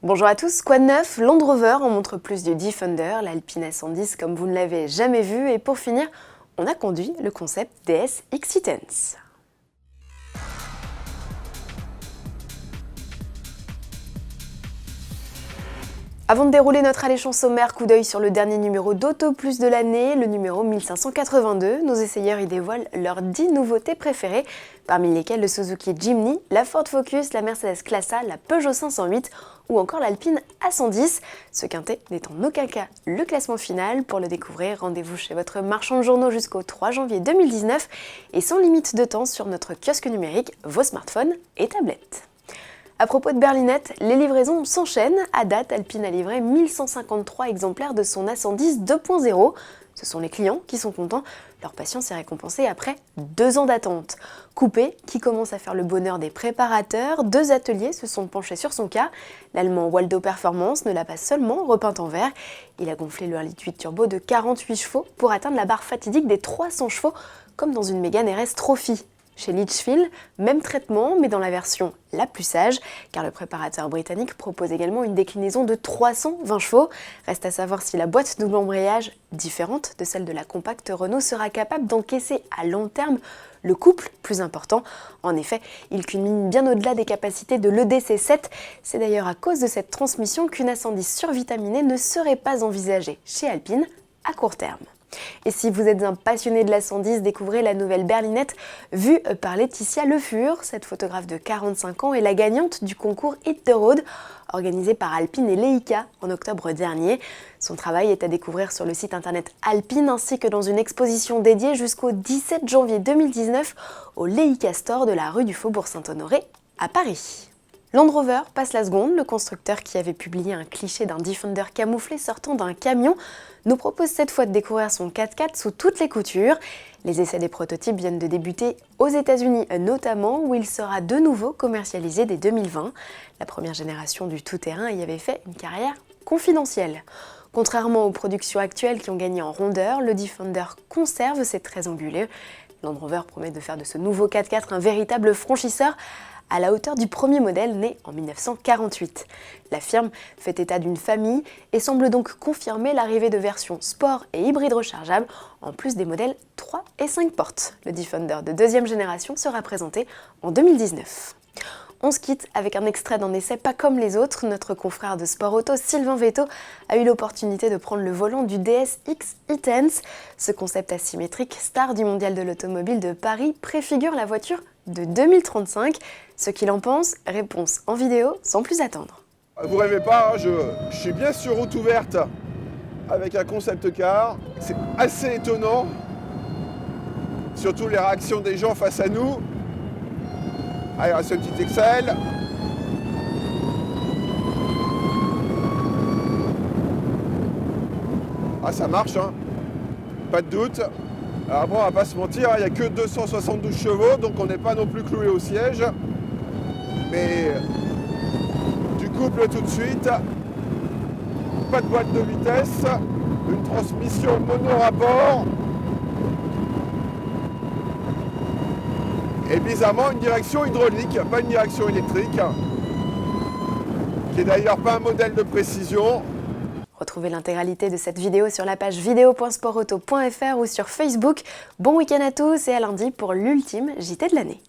Bonjour à tous, quoi de neuf? Land Rover en montre plus du Defender, l'Alpine A110 comme vous ne l'avez jamais vu, et pour finir, on a conduit le concept DS XC10. Avant de dérouler notre alléchant sommaire, coup d'œil sur le dernier numéro d'Auto Plus de l'année, le numéro 1582. Nos essayeurs y dévoilent leurs 10 nouveautés préférées, parmi lesquelles le Suzuki Jimny, la Ford Focus, la Mercedes Classe A, la Peugeot 508 ou encore l'Alpine A110. Ce quintet n'est en aucun cas le classement final. Pour le découvrir, rendez-vous chez votre marchand de journaux jusqu'au 3 janvier 2019 et sans limite de temps sur notre kiosque numérique, vos smartphones et tablettes. À propos de berlinette, les livraisons s'enchaînent. À date, Alpine a livré 1153 exemplaires de son A110 2.0. Ce sont les clients qui sont contents. Leur patience est récompensée après 2 ans d'attente. Coupé, qui commence à faire le bonheur des préparateurs, 2 ateliers se sont penchés sur son cas. L'allemand Waldo Performance ne l'a pas seulement repeint en vert, il a gonflé le 1.8 turbo de 48 chevaux pour atteindre la barre fatidique des 300 chevaux, comme dans une Mégane RS Trophy. Chez Litchfield, même traitement, mais dans la version la plus sage, car le préparateur britannique propose également une déclinaison de 320 chevaux. Reste à savoir si la boîte double embrayage, différente de celle de la compacte Renault, sera capable d'encaisser à long terme le couple plus important. En effet, il culmine bien au-delà des capacités de l'EDC7. C'est d'ailleurs à cause de cette transmission qu'une A110 survitaminée ne serait pas envisagée chez Alpine à court terme. Et si vous êtes un passionné de la 110, découvrez la nouvelle berlinette vue par Laetitia Le Fur. Cette photographe de 45 ans est la gagnante du concours Hit the Road, organisé par Alpine et Leica en octobre dernier. Son travail est à découvrir sur le site internet Alpine ainsi que dans une exposition dédiée jusqu'au 17 janvier 2019 au Leica Store de la rue du Faubourg Saint-Honoré à Paris. Land Rover passe la seconde. Le constructeur, qui avait publié un cliché d'un Defender camouflé sortant d'un camion, nous propose cette fois de découvrir son 4x4 sous toutes les coutures. Les essais des prototypes viennent de débuter aux États-Unis notamment, où il sera de nouveau commercialisé dès 2020. La première génération du tout-terrain y avait fait une carrière confidentielle. Contrairement aux productions actuelles qui ont gagné en rondeur, le Defender conserve ses traits anguleux. Land Rover promet de faire de ce nouveau 4x4 un véritable franchisseur, à la hauteur du premier modèle né en 1948. La firme fait état d'une famille et semble donc confirmer l'arrivée de versions sport et hybrides rechargeables, en plus des modèles 3 et 5 portes. Le Defender de deuxième génération sera présenté en 2019. On se quitte avec un extrait d'un essai pas comme les autres. Notre confrère de Sport Auto, Sylvain Vetto, a eu l'opportunité de prendre le volant du DS XC10. Ce concept asymétrique, star du mondial de l'automobile de Paris, préfigure la voiture de 2035. Ce qu'il en pense, réponse en vidéo sans plus attendre. Vous rêvez pas, je suis bien sur route ouverte avec un concept car. C'est assez étonnant, surtout les réactions des gens face à nous. Allez, il reste une petite Excel. Ah, ça marche, hein. Pas de doute. Alors bon, on va pas se mentir, il n'y a que 272 chevaux, donc on n'est pas non plus cloué au siège. Mais du couple tout de suite, pas de boîte de vitesse, une transmission mono-rapport et bizarrement une direction hydraulique, pas une direction électrique, qui est d'ailleurs pas un modèle de précision. Retrouvez l'intégralité de cette vidéo sur la page vidéo.sportauto.fr ou sur Facebook. Bon week-end à tous et à lundi pour l'ultime JT de l'année.